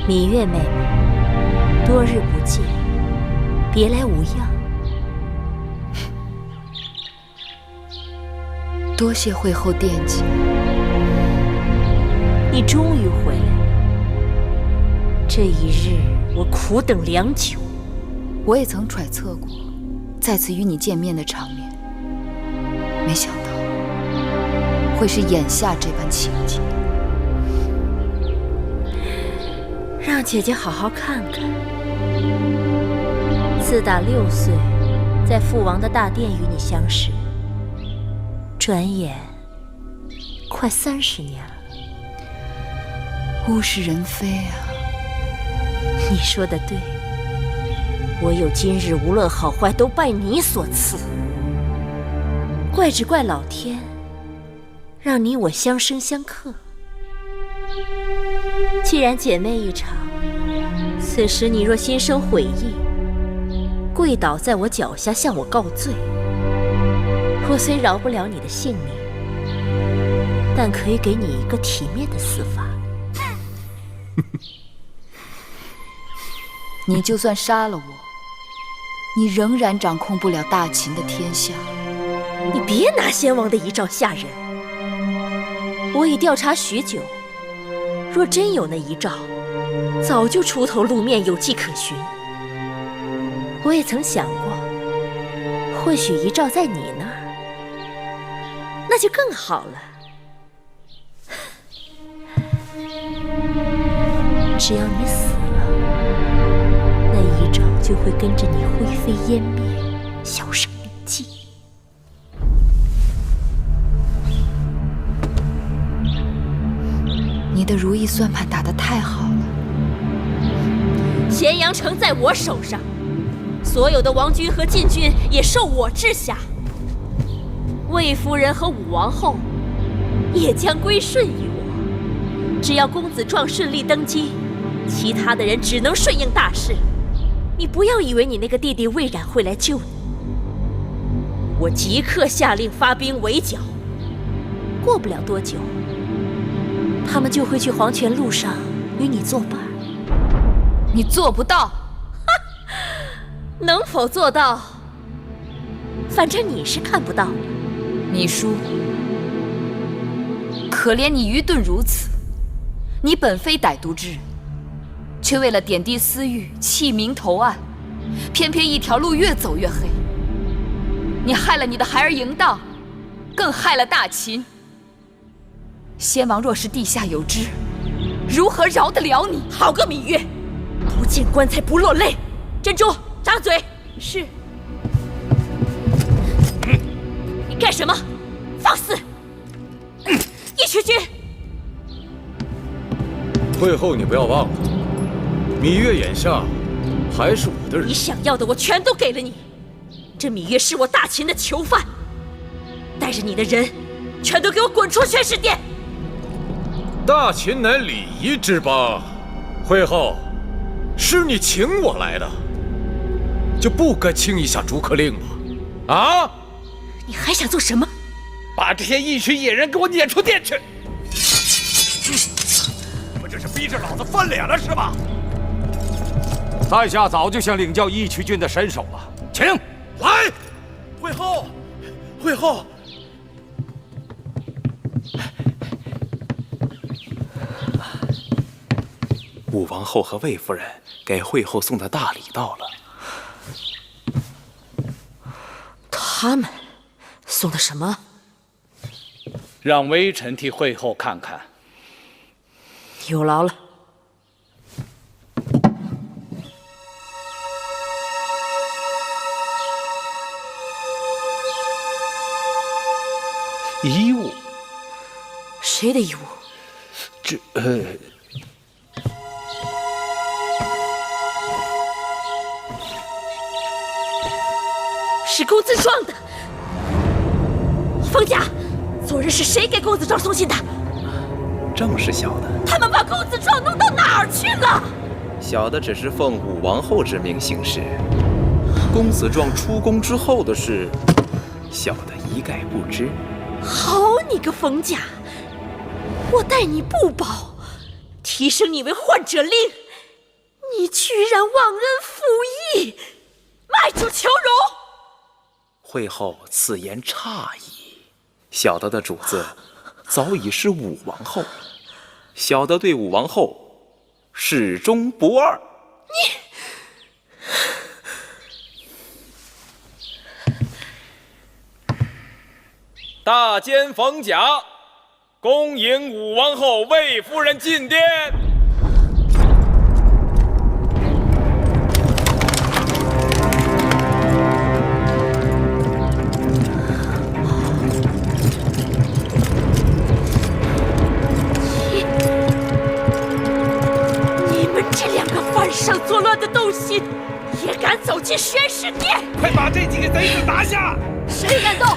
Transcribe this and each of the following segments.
芈月妹妹，多日不见，别来无恙？多谢惠后惦记。你终于回来了，这一日我苦等良久。我也曾揣测过再次与你见面的场面，没想到会是眼下这般情景。让姐姐好好看看。自打6岁，在父王的大殿与你相识，转眼快30年了。物是人非啊！你说的对，我有今日，无论好坏，都拜你所赐。怪只怪老天，让你我相生相克。既然姐妹一场，此时你若心生悔意，跪倒在我脚下向我告罪，我虽饶不了你的性命，但可以给你一个体面的死法。你就算杀了我，你仍然掌控不了大秦的天下。你别拿先王的遗诏吓人。我已调查许久，若真有那遗诏，早就出头露面，有迹可循。我也曾想过，或许遗诏在你那儿，那就更好了。只要你死了，那遗诏就会跟着你灰飞烟灭，销声匿迹。你的如意算盘打得太好了。咸阳城在我手上，所有的王军和禁军也受我治下。魏夫人和武王后也将归顺于我。只要公子壮顺利登基，其他的人只能顺应大势。你不要以为你那个弟弟魏冉会来救你，我即刻下令发兵围剿。过不了多久，他们就会去黄泉路上与你作伴。你做不到。能否做到，反正你是看不到的。芈姝，可怜你愚钝如此。你本非歹毒之人，却为了点滴私欲弃明投暗，偏偏一条路越走越黑。你害了你的孩儿嬴荡，更害了大秦。先王若是地下有知，如何饶得了你？好个芈月，不见棺材不落泪。珍珠，张嘴。是。你干什么？放肆！义渠君。会后，你不要忘了，芈月眼下还是我的人。你想要的我全都给了你。这芈月是我大秦的囚犯，带着你的人，全都给我滚出宣誓殿！大秦乃礼仪之邦，会后是你请我来的，就不该轻易下逐客令吗？啊！你还想做什么？把这些义渠野人给我撵出殿去！不就是逼着老子翻脸了是吧？在下早就想领教义渠君的身手了，请来。会后，会后。武王后和魏夫人给惠后送的大礼到了。他们送的什么？让微臣替惠后看看。有劳了。遗物？谁的遗物？这是公子壮的。冯家，昨日是谁给公子壮送信的？正是小的。他们把公子壮弄到哪儿去了？小的只是奉武王后之命行事，公子壮出宫之后的事，小的一概不知。好你个冯家，我待你不薄，提升你为患者令，你居然忘恩负义，卖主求荣！会后此言差矣，小的主子早已是武王后，小的对武王后始终不二。大监冯甲，恭迎武王后魏夫人进殿。你们这两个犯上作乱的东西，也敢走进宣誓殿！快把这几个贼子拿下！谁敢动？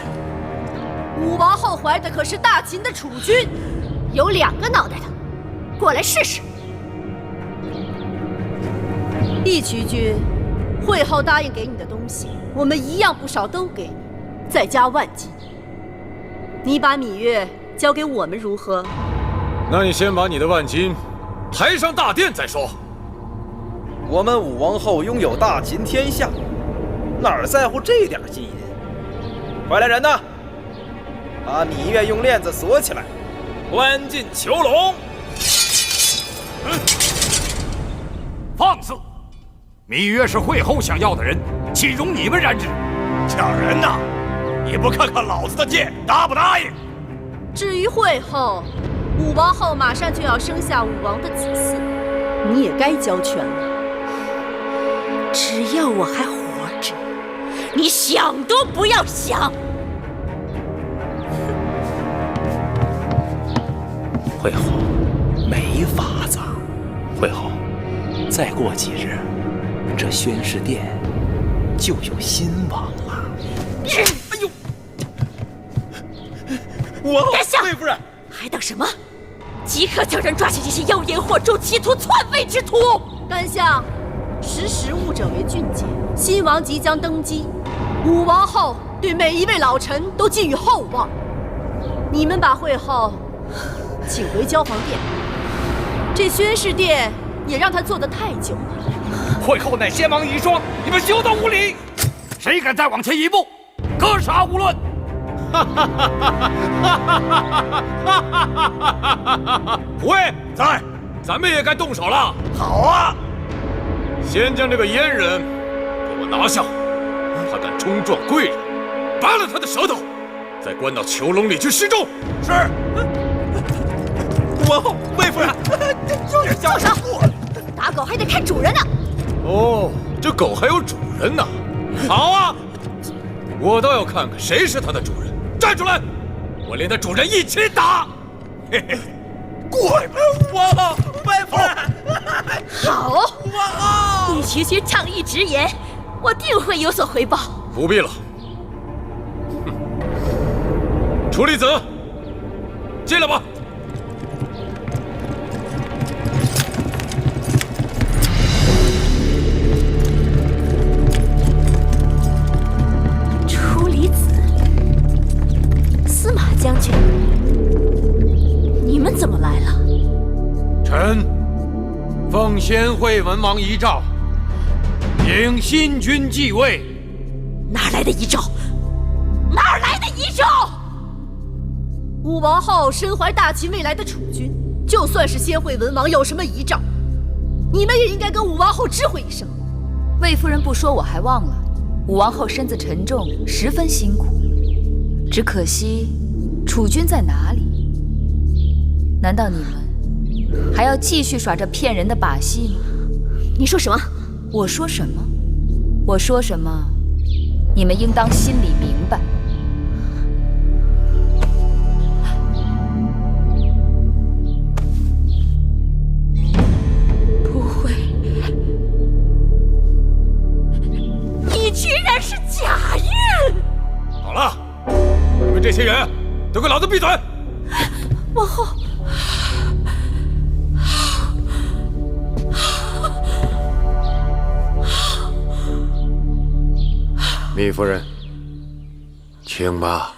武王后怀的可是大秦的储君，有2个脑袋的，过来试试。义渠君，会后答应给你的东西，我们一样不少都给你，再加万金。你把芈月交给我们如何？那你先把你的万金抬上大殿再说。我们武王后拥有大秦天下，哪儿在乎这点金银？快来人呐！把芈月用链子锁起来，关进囚笼。放肆！芈月是会后想要的人，岂容你们染指？抢人呐！你不看看老子的剑，答不答应？至于会后，武王后马上就要生下武王的子嗣，你也该交权了。只要我还活着，你想都不要想！会后没法子，会后再过几日，这宣誓殿就有新王了。哎呦！殿下，魏夫人，还等什么？即刻叫人抓起这些妖言惑众、企图篡位之徒！干相，识时务者为俊杰。新王即将登基，武王后对每一位老臣都寄予厚望。你们把会后请回交皇殿，这宣誓殿也让他做得太久了。会后乃先王遗孀，你们休得无礼！谁敢再往前一步，格杀勿论！虎卫在，咱们也该动手了。好啊！先将这个阉人给我拿下，他敢冲撞贵人，拔了他的舌头，再关到囚笼里去示众。是。武王后，魏夫人，住手！打狗还得看主人呢。哦，这狗还有主人呢。好啊，我倒要看看谁是它的主人。站出来，我连它主人一起打。嘿嘿，过来吧！武王后，魏夫人。好，义渠君仗义直言，我定会有所回报。不必了。楚离子，进来吧。楚离子，司马将军，你们怎么来了？臣奉先惠文王遗诏，迎新君继位。哪来的遗诏？哪来的遗诏？武王后身怀大秦未来的储君，就算是先惠文王有什么遗诏，你们也应该跟武王后知会一声。魏夫人不说我还忘了，武王后身子沉重，十分辛苦。只可惜，储君在哪里？难道你们还要继续耍这骗人的把戏吗？你说什么？我说什么？我说什么？你们应当心里明白。不会，你居然是贾运！好了，你们这些人都给老子闭嘴！王后，芈夫人，请吧。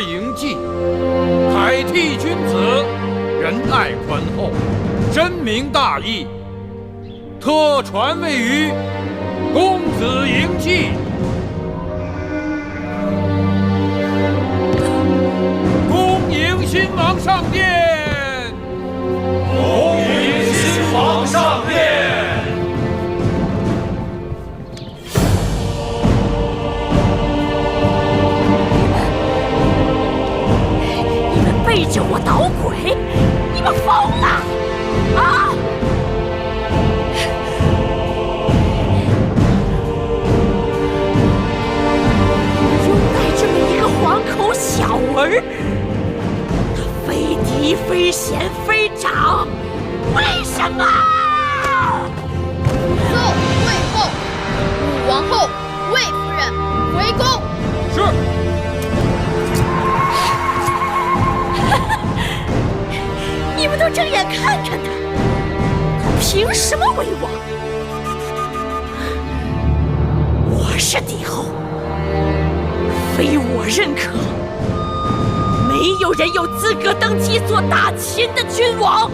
迎继，凯替君子，仁爱宽厚，深明大义，特传位于公子迎继。恭迎新王上殿！恭迎新王上殿！背着我捣鬼，你们疯了啊！拥戴这么一个黄口小儿，他非嫡非贤非长，为什么？奏魏后，武王后、魏夫人回宫。是。你们都睁眼看看他，他凭什么为王？我是帝后，非我认可，没有人有资格登基做大秦的君王。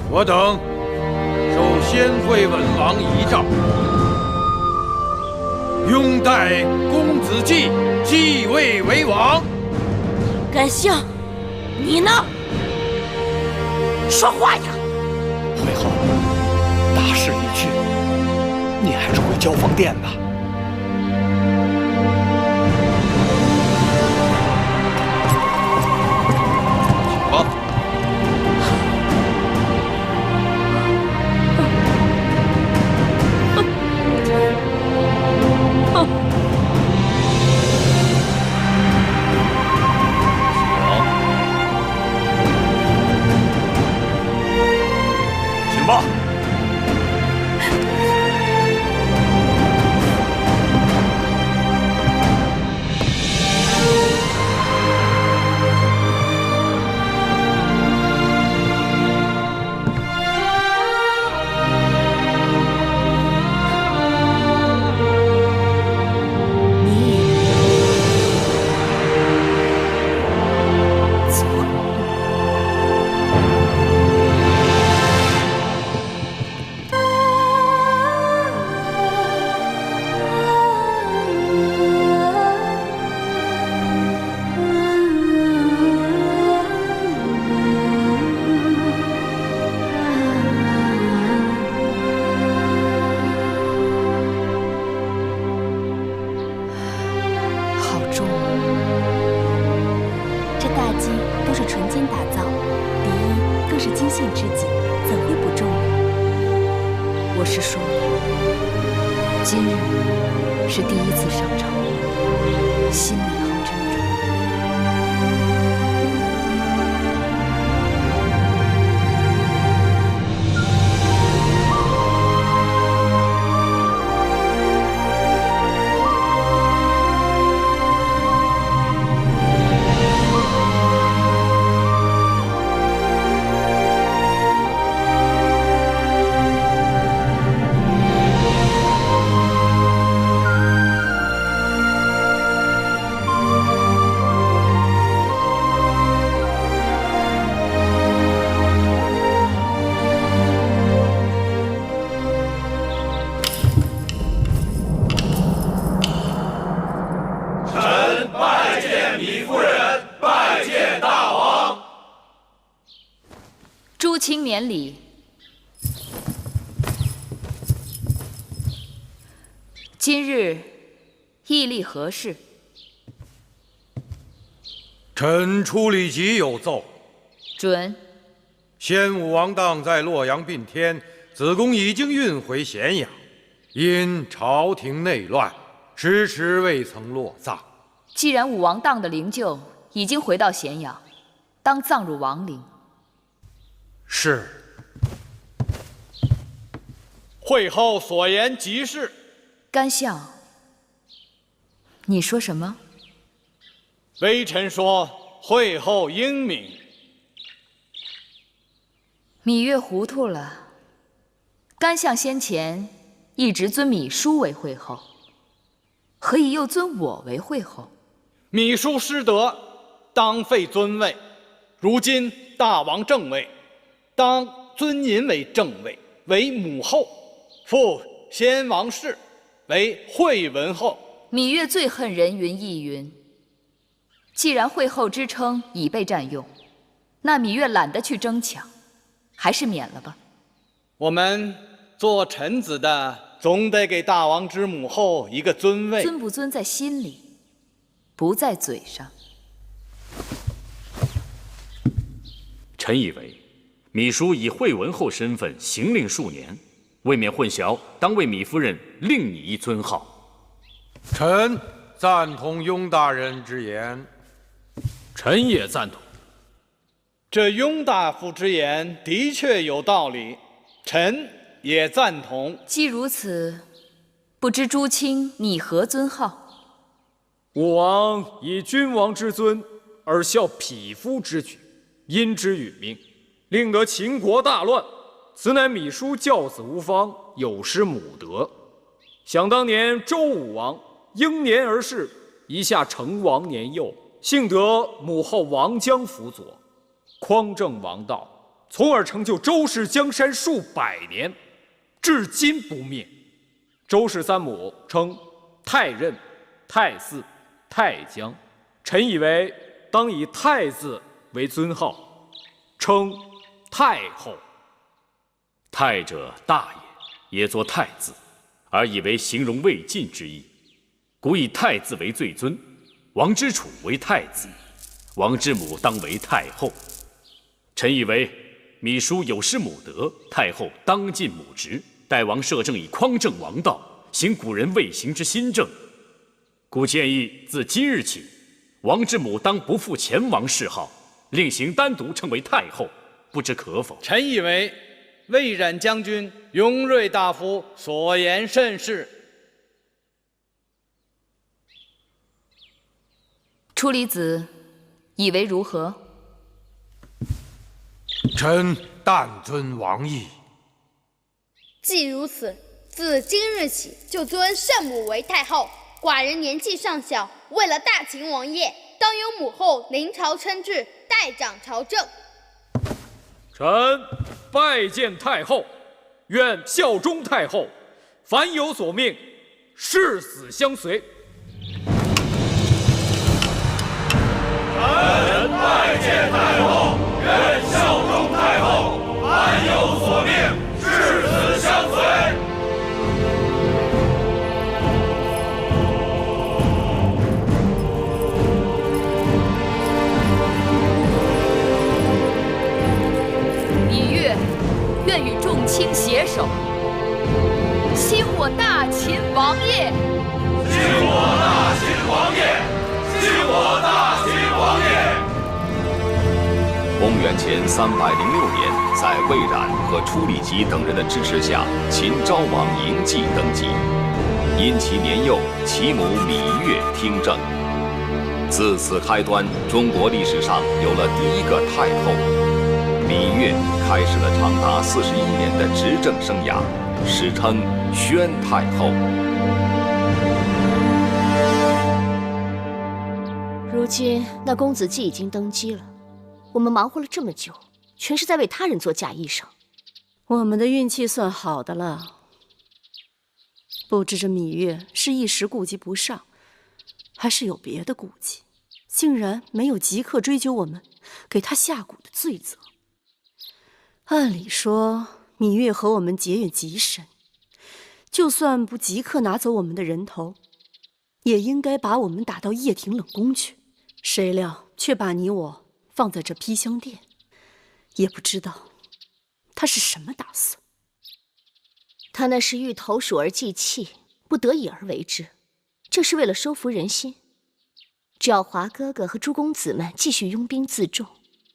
我等受先惠文王遗诏，拥戴公子季继位为王。甘相，你呢？说话呀！会后，大势已去，你还是回交房殿吧。请吧。请吧。我是说，今日是第一次上朝，心里好沉重。诸卿免礼。今日议立何事？臣处理急有奏。准。先武王当在洛阳宾天，子贡已经运回咸阳，因朝廷内乱，迟迟未曾落葬。既然武王当的灵柩已经回到咸阳，当葬入王陵。是。会后所言极是。甘相，你说什么？微臣说会后英明。芈月糊涂了。甘相先前一直尊芈姝为惠后，何以又尊我为惠后？芈姝失德，当废尊位。如今大王正位，当尊您为正位，为母后，复先王氏为惠文后。芈月最恨人云亦云。既然惠后之称已被占用，那芈月懒得去争抢，还是免了吧。我们做臣子的，总得给大王之母后一个尊位。尊不尊在心里，不在嘴上。臣以为，芈姝以惠文后身份行令数年，未免混淆，当为芈夫人另拟一尊号。臣赞同雍大人之言。臣也赞同。这雍大夫之言的确有道理，臣也赞同。既如此，不知诸卿拟何尊号？武王以君王之尊而效匹夫之举，因之殒命，令得秦国大乱。此乃芈姝教子无方，有失母德。想当年周武王英年而逝，一下成王年幼，幸得母后王姜辅佐，匡正王道，从而成就周氏江山数百年，至今不灭。周氏三母称太任、太姒、太姜，臣以为当以太字为尊号，称太后。太者大也，也作太字，而以为形容未尽之意。故以太字为最尊，王之储为太子，王之母当为太后。臣以为芈姝有失母德，太后当尽母职，代王摄政以匡正王道，行古人未行之新政。故建议自今日起，王之母当不负前王谥号，另行单独称为太后，不知可否？臣以为魏冉将军、雍瑞大夫所言甚是。初离子以为如何？臣但遵王意。既如此，自今日起就尊圣母为太后。寡人年纪尚小，为了大秦王业，当由母后临朝称制，代掌朝政。臣拜见太后，愿效忠太后，凡有所命，誓死相随。臣拜见太后，愿效忠太后，凡有所命，誓死相随。芈月愿与众卿携手，兴我大秦王业。兴我大秦王业，兴我大秦王业。公元前306年，在魏冉和初里吉等人的支持下，秦昭王嬴稷登基。因其年幼，其母芈月听政。自此开端，中国历史上有了第一个太后。芈月开始了长达41年的执政生涯，史称宣太后。如今那公子既已经登基了，我们忙活了这么久，全是在为他人做嫁衣裳。我们的运气算好的了。不知这芈月是一时顾及不上，还是有别的顾忌，竟然没有即刻追究我们给他下蛊的罪责。按理说，芈月和我们结怨极深，就算不即刻拿走我们的人头，也应该把我们打到掖庭冷宫去。谁料却把你我放在这披香殿，也不知道他是什么打算。他那是欲投鼠而忌器，不得已而为之，这是为了收服人心。只要华哥哥和诸公子们继续拥兵自重，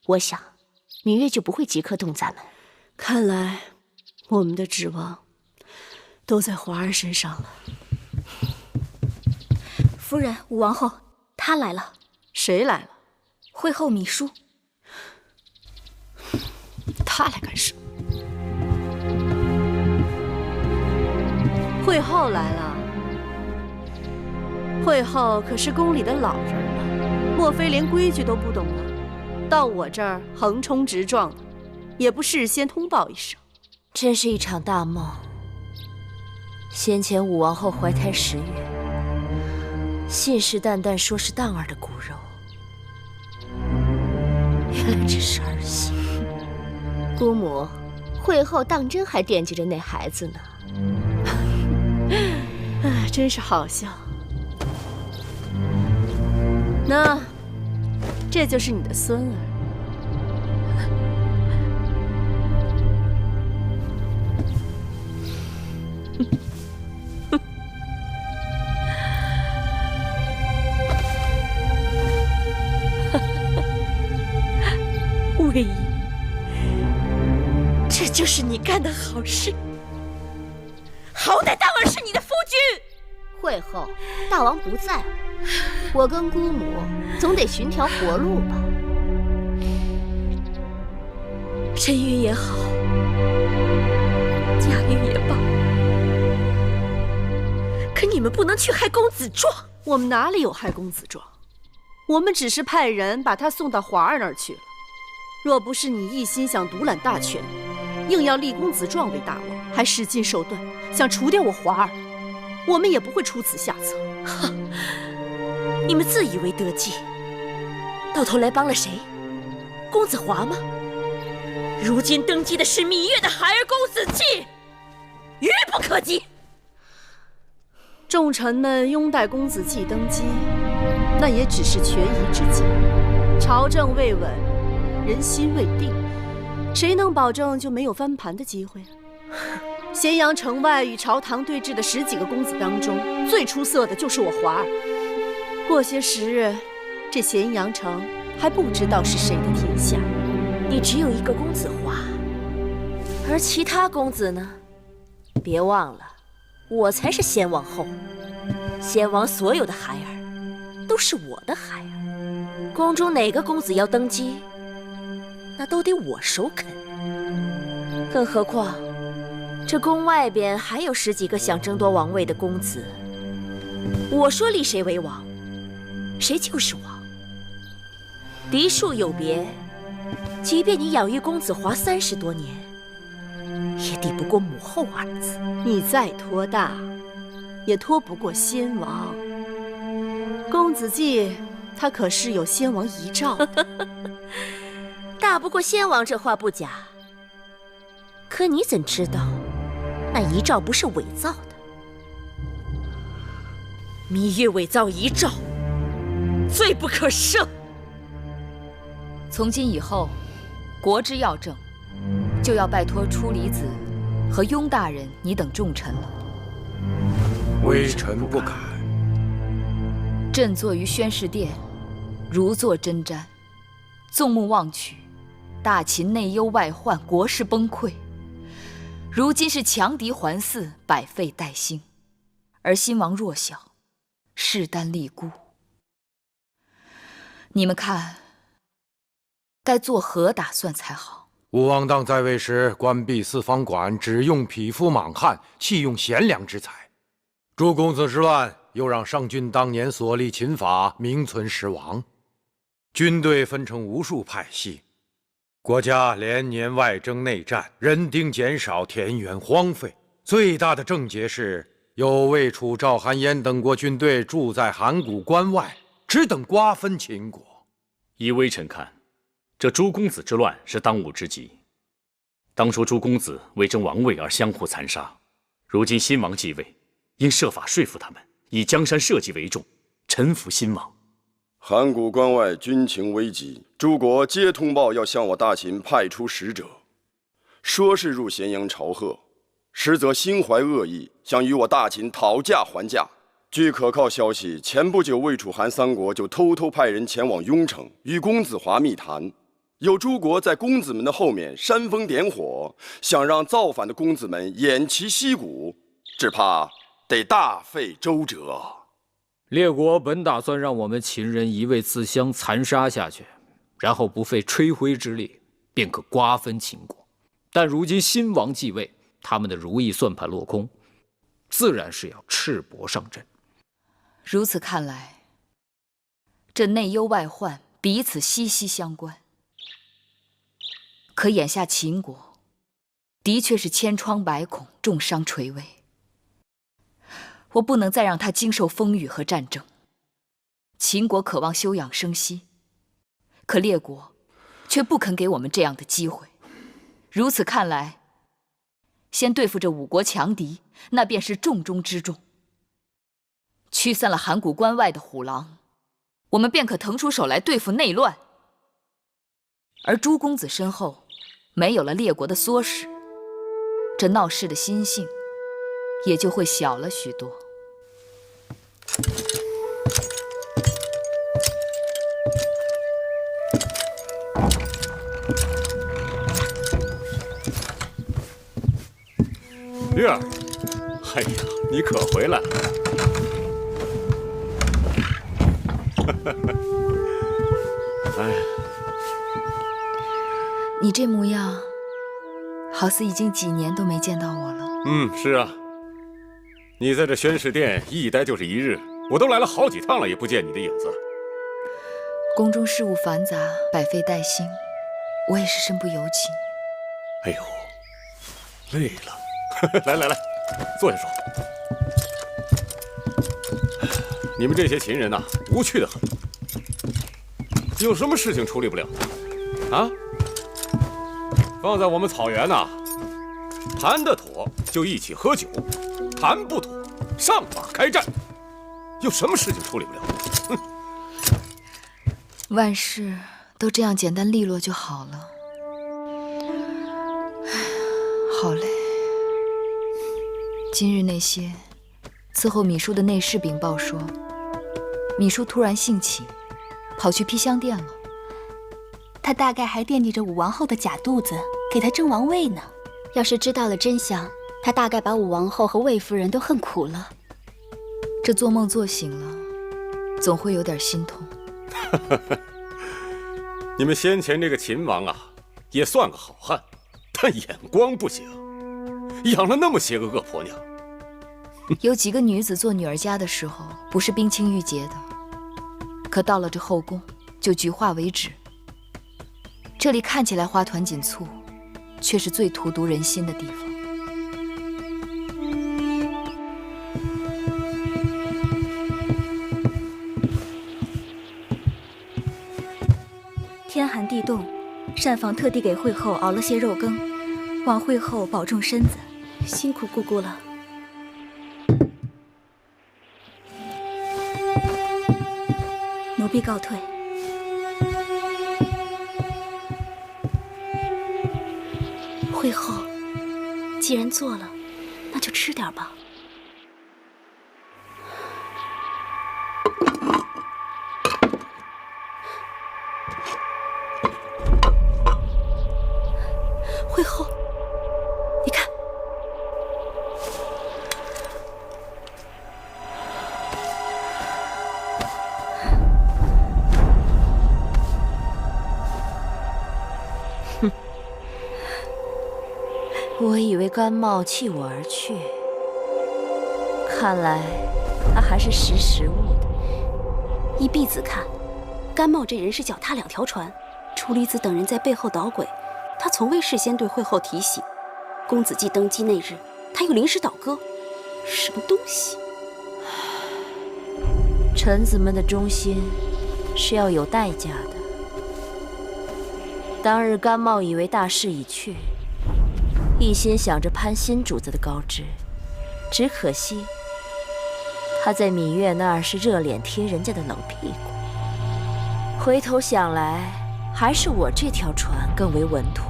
我想芈月就不会即刻动咱们。看来我们的指望都在华儿身上了。夫人，武王后，她来了。谁来了？惠后芈姝。她来干什么？惠后来了。惠后可是宫里的老人了。莫非连规矩都不懂了？到我这儿横冲直撞的，也不事先通报一声。真是一场大梦。先前武王后怀胎10月，信誓旦旦说是荡儿的骨肉，原来只是儿戏。姑母，会后当真还惦记着那孩子呢。真是好笑。那这就是你的孙儿。魏婴，这就是你干的好事。好歹当儿是你的夫君。会后大王不在了，我跟姑母总得寻条活路吧。沉鱼也好，贾玉也罢，可你们不能去害公子壮。我们哪里有害公子壮？我们只是派人把他送到华儿那儿去了。若不是你一心想独揽大权，硬要立公子壮为大王，还使尽手段想除掉我华儿，我们也不会出此下策。哼！你们自以为得计，到头来帮了谁？公子华吗？如今登基的是芈月的孩儿公子季，愚不可及。众臣们拥戴公子季登基，那也只是权宜之计。朝政未稳，人心未定，谁能保证就没有翻盘的机会？咸阳城外与朝堂对峙的10几个公子当中，最出色的就是我华儿。过些时日，这咸阳城还不知道是谁的天下。你只有一个公子华，而其他公子呢？别忘了，我才是先王后。先王所有的孩儿都是我的孩儿，宫中哪个公子要登基，那都得我首肯。更何况，这宫外边还有10几个想争夺王位的公子，我说立谁为王，谁就是王。嫡庶有别，即便你养育公子华30多年，也抵不过母后2字。你再托大，也拖不过先王。公子季，他可是有先王遗诏的。大不过先王这话不假，可你怎知道那遗诏不是伪造的？芈月伪造遗诏，罪不可赦。从今以后，国之要政，就要拜托出离子和雍大人你等重臣了。微臣不敢。朕坐于宣誓殿，如坐针毡，纵目望去，大秦内忧外患，国势崩溃。如今是强敌环伺，百废待兴，而新王弱小，势单力孤。你们看，该作何打算才好？武王当在位时，关闭四方馆，只用匹夫莽汉，弃用贤良之才。诸公子之乱，又让上君当年所立秦法名存实亡，军队分成无数派系，国家连年外征内战，人丁减少，田园荒废。最大的症结是，有魏、楚、赵、韩、燕等国军队驻在函谷关外，只等瓜分秦国。依微臣看，这诸公子之乱是当务之急。当初诸公子为争王位而相互残杀，如今新王继位，应设法说服他们，以江山社稷为重，臣服新王。函谷关外军情危急，诸国皆通报要向我大秦派出使者，说是入咸阳朝贺，实则心怀恶意，想与我大秦讨价还价。据可靠消息，前不久魏、楚、韩3国就偷偷派人前往雍城，与公子华密谈。有诸国在公子们的后面煽风点火，想让造反的公子们偃旗息鼓，只怕得大费周折。列国本打算让我们秦人一味自相残杀下去，然后不费吹灰之力便可瓜分秦国。但如今新王继位，他们的如意算盘落空，自然是要赤膊上阵。如此看来，这内忧外患彼此息息相关。可眼下秦国的确是千疮百孔，重伤垂危。我不能再让他经受风雨和战争。秦国渴望休养生息，可列国却不肯给我们这样的机会。如此看来，先对付这5国强敌，那便是重中之重。驱散了函谷关外的虎狼，我们便可腾出手来对付内乱。而朱公子身后没有了列国的唆使，这闹事的心性也就会小了许多。月儿，哎呀，你可回来了！哎，你这模样，好似已经几年都没见到我了。是啊，你在这宣誓殿一待就是1日，我都来了好几趟了，也不见你的影子。宫中事务繁杂，百废待兴，我也是身不由己。哎呦，累了。来，坐下说。你们这些秦人呐，无趣的很，有什么事情处理不了的啊？放在我们草原呐，谈得妥就一起喝酒，谈不妥上马开战，有什么事情处理不了的？万事都这样简单利落就好了。好累。今日那些伺候芈姝的内侍禀报说，芈姝突然兴起，跑去披香殿了。他大概还惦记着武王后的假肚子，给他争王位呢。要是知道了真相，他大概把武王后和魏夫人都恨苦了。这做梦做醒了，总会有点心痛。你们先前这个秦王啊，也算个好汉，但眼光不行，养了那么些个恶婆娘。有几个女子做女儿家的时候，不是冰清玉洁的，可到了这后宫，就菊花为止。这里看起来花团锦簇，却是最荼毒人心的地方。天寒地冻，膳房特地给惠后熬了些肉羹，望惠后保重身子，辛苦姑姑了。奴婢告退。惠后，既然做了，那就吃点吧。惠后，你看，哼，我以为甘茂弃我而去，看来他还是识时务的。依婢子看，甘茂这人是脚踏2条船，楚离子等人在背后捣鬼。他从未事先对惠后提醒，公子季登基那日，他又临时倒戈，什么东西？臣子们的忠心是要有代价的。当日甘茂以为大势已去，一心想着攀新主子的高枝，只可惜他在芈月那儿是热脸贴人家的冷屁股。回头想来，还是我这条船更为稳妥。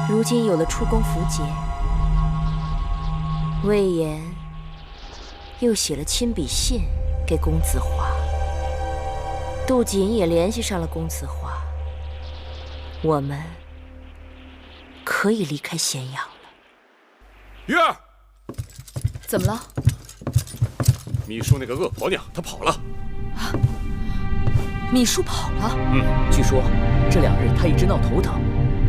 如今有了出宫符节，魏延又写了亲笔信给公子华，杜瑾也联系上了公子华，我们可以离开咸阳了。月儿，怎么了？芈姝那个恶婆娘，她跑了。芈姝跑了？据说这2日她一直闹头疼，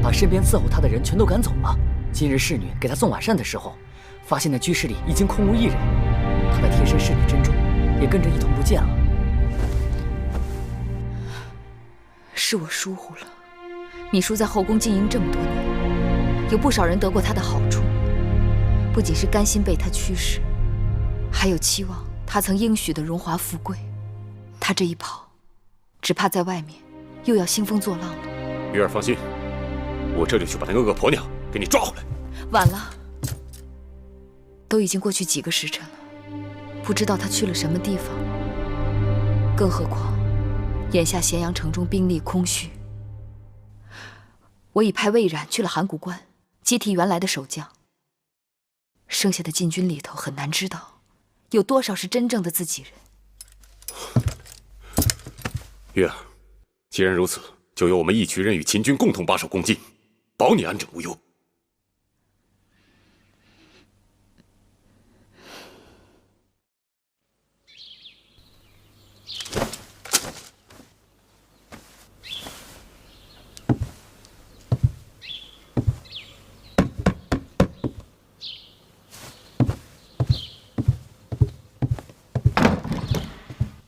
把身边伺候她的人全都赶走了。今日侍女给她送晚膳的时候，发现那居室里已经空无一人，他的贴身侍女珍珠也跟着一同不见了。是我疏忽了。芈姝在后宫经营这么多年，有不少人得过她的好处，不仅是甘心被她驱使，还有期望她曾应许的荣华富贵。她这一跑，只怕在外面又要兴风作浪了。玉儿放心，我这就去把那个恶婆娘给你抓回来。晚了，都已经过去几个时辰了，不知道她去了什么地方。更何况，眼下咸阳城中兵力空虚，我已派魏冉去了函谷关，接替原来的守将。剩下的禁军里头很难知道，有多少是真正的自己人。玉儿，既然如此，就由我们一群人与秦军共同把守攻晋，保你安枕无忧。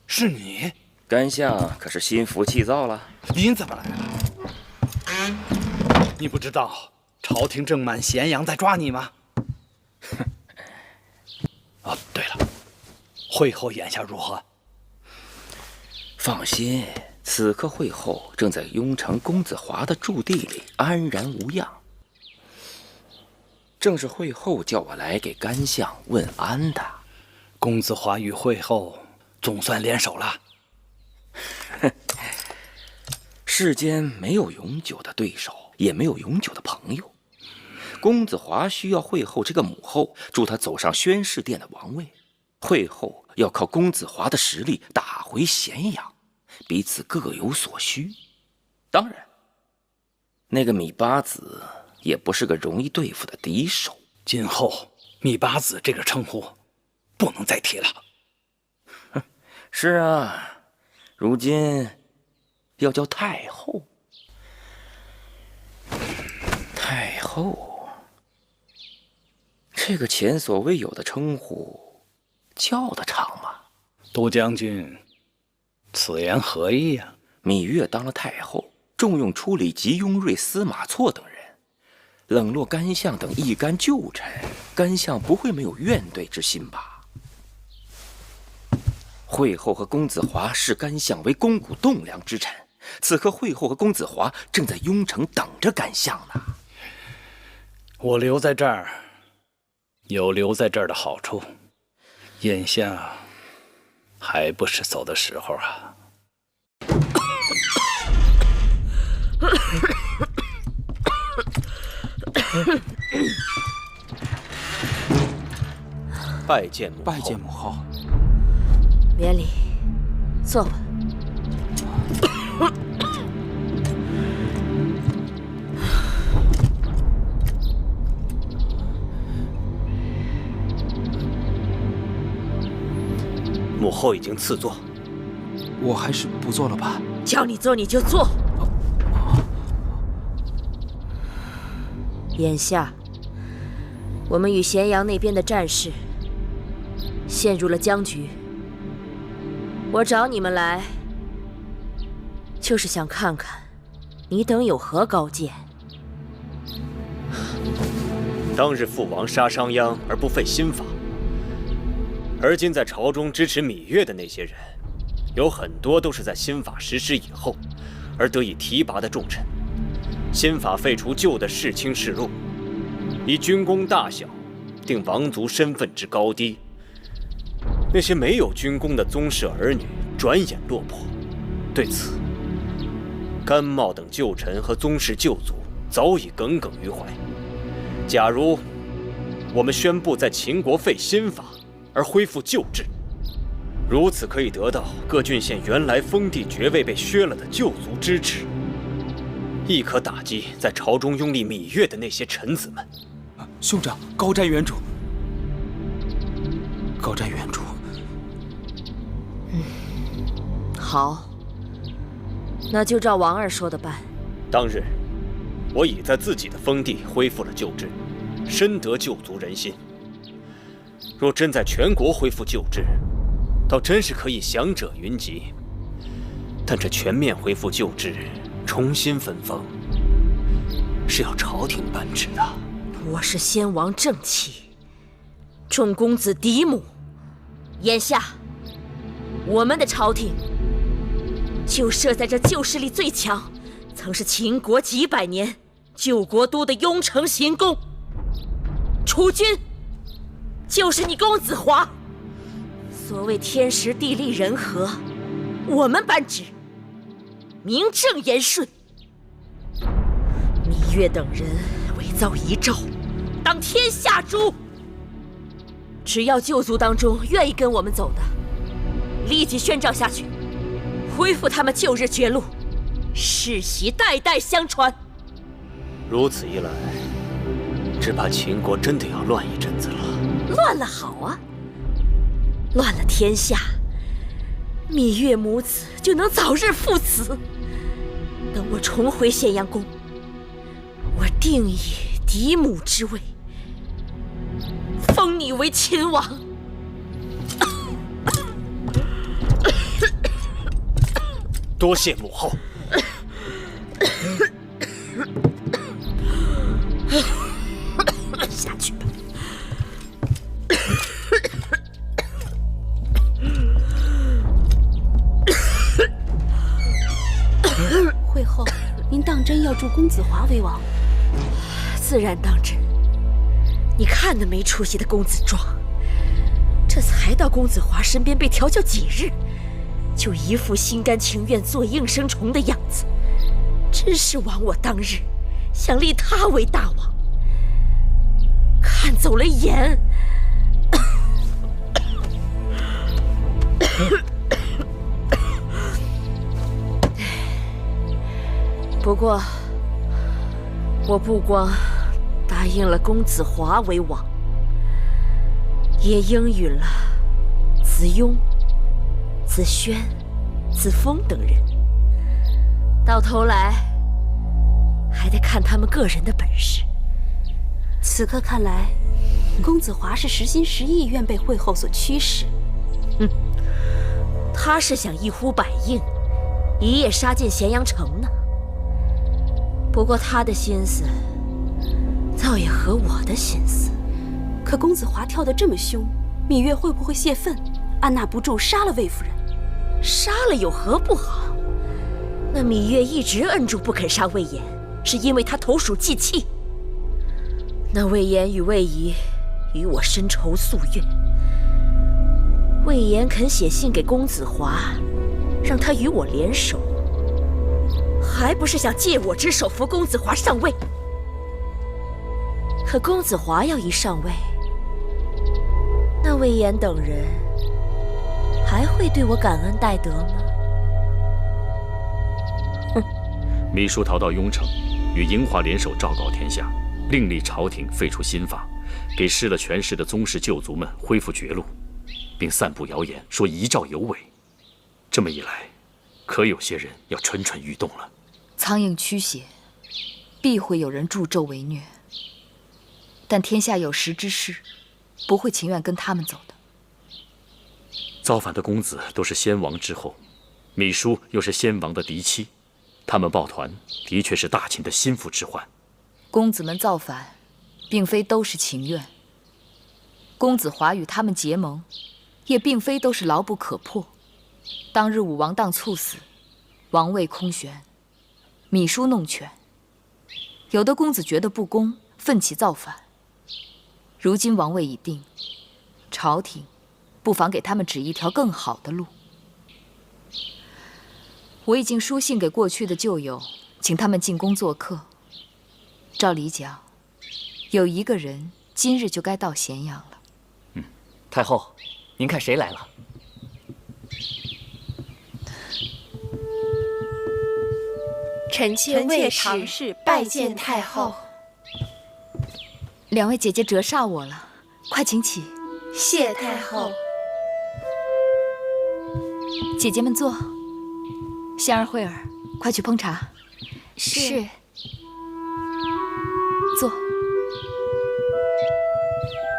是你？甘相可是心浮气躁了？您怎么来了？你不知道朝廷正满咸阳在抓你吗？哦，对了，会后眼下如何？放心，此刻会后正在雍城公子华的驻地里安然无恙。正是会后叫我来给甘相问安的。公子华与会后总算联手了。世间没有永久的对手，也没有永久的朋友。公子华需要会后这个母后助他走上宣誓殿的王位，会后要靠公子华的实力打回咸阳，彼此各有所需。当然，那个芈八子也不是个容易对付的敌手。今后芈八子这个称呼不能再提了。是啊，如今要叫太后。太后，这个前所未有的称呼，叫得长吗？都将军，此言何意呀？芈月当了太后，重用处理吉雍瑞、司马错等人，冷落甘相等一干旧臣，甘相不会没有怨怼之心吧？会后和公子华视甘相为肱骨栋梁之臣，此刻会后和公子华正在雍城等着甘相呢。我留在这儿，有留在这儿的好处，眼下还不是走的时候啊。拜见母后。拜见母后。免礼，坐吧。母后已经赐座，我还是不坐了吧？叫你坐你就坐。眼下，我们与咸阳那边的战事陷入了僵局。我找你们来，就是想看看你等有何高见。当日父王杀商鞅而不废新法，而今在朝中支持芈月的那些人，有很多都是在新法实施以后而得以提拔的重臣。新法废除旧的世卿世禄，以军功大小定王族身份之高低。那些没有军功的宗室儿女转眼落魄。对此，甘茂等旧臣和宗室旧族早已耿耿于怀。假如我们宣布在秦国废新法，而恢复旧制，如此可以得到各郡县原来封地爵位被削了的旧族支持，亦可打击在朝中拥立芈月的那些臣子们。兄长，高瞻远瞩，高瞻远瞩。好，那就照王二说的办。当日，我已在自己的封地恢复了旧制，深得旧族人心。若真在全国恢复旧制，倒真是可以享者云集。但这全面恢复旧制，重新分封，是要朝廷颁旨的。我是先王正妻，众公子嫡母。眼下，我们的朝廷就设在这旧势力最强，曾是秦国几百年救国都的雍城行宫。储君就是你公子华。所谓天时地利人和，我们颁旨，名正言顺。芈月等人伪造遗诏，当天下诛。只要旧族当中愿意跟我们走的，立即宣召下去，恢复他们旧日绝路，世袭代代相传。如此一来，只怕秦国真的要乱一阵子了。乱了好啊，乱了天下，芈月母子就能早日父慈。等我重回咸阳宫，我定以嫡母之位封你为秦王。多谢母后。下去吧。惠后，您当真要助公子华为王？自然当真。你看那没出息的公子壮，这才到公子华身边被调教几日，就一副心甘情愿做应声虫的样子，真是亡我当日想立他为大王，看走了眼。不过，我不光答应了公子华为王，也应允了子雍、子轩、子峰等人。到头来，还得看他们个人的本事。此刻看来，公子华是实心实意愿被惠后所驱使。他是想一呼百应，一夜杀进咸阳城呢。不过他的心思倒也合我的心思。可公子华跳得这么凶，芈月会不会泄愤，按捺不住杀了魏夫人？杀了有何不好？那芈月一直摁住不肯杀魏延，是因为他投鼠忌器。那魏延与魏仪与我深仇夙怨，魏延肯写信给公子华，让他与我联手，还不是想借我之手扶公子华上位？可公子华要一上位，那魏延等人还会对我感恩戴德吗？芈姝逃到雍城，与嬴华联手昭告天下，另立朝廷废除新法，给失了权势的宗室旧族们恢复绝路，并散布谣言说遗诏有违。这么一来，可有些人要蠢蠢欲动了。苍蝇驱邪，必会有人助纣为虐。但天下有识之士，不会情愿跟他们走的。造反的公子都是先王之后，芈姝又是先王的嫡妻，他们抱团的确是大秦的心腹之患。公子们造反，并非都是情愿。公子华与他们结盟，也并非都是牢不可破。当日武王当猝死，王位空悬，芈姝弄权，有的公子觉得不公，奋起造反。如今王位已定，朝廷不妨给他们指一条更好的路。我已经书信给过去的旧友，请他们进宫做客。照理讲，有一个人今日就该到咸阳了。太后，您看谁来了？臣妾魏唐氏拜见太后。两位姐姐折煞我了，快请起。谢太后。姐姐们坐。香儿、慧儿，快去烹茶。是。坐。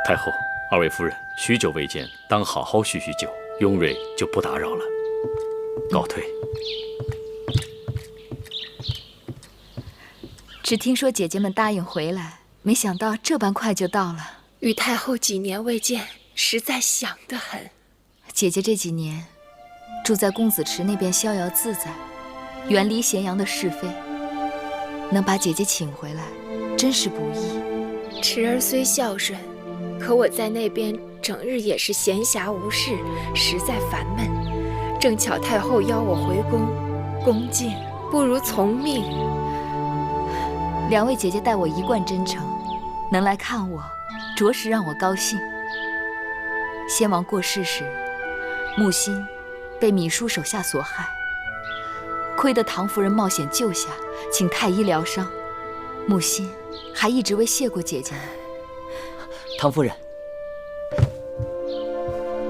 太后，二位夫人，许久未见，当好好叙叙旧。雍瑞就不打扰了，告退。只听说姐姐们答应回来，没想到这般快就到了。与太后几年未见，实在想得很。姐姐这几年住在公子池那边逍遥自在，远离咸阳的是非，能把姐姐请回来，真是不易。池儿虽孝顺，可我在那边整日也是闲暇无事，实在烦闷。正巧太后邀我回宫，恭敬不如从命。两位姐姐待我一贯真诚，能来看我，着实让我高兴。先王过世时，木心被芈姝手下所害，亏得唐夫人冒险救下，请太医疗伤。木心还一直未谢过姐姐呢。唐夫人，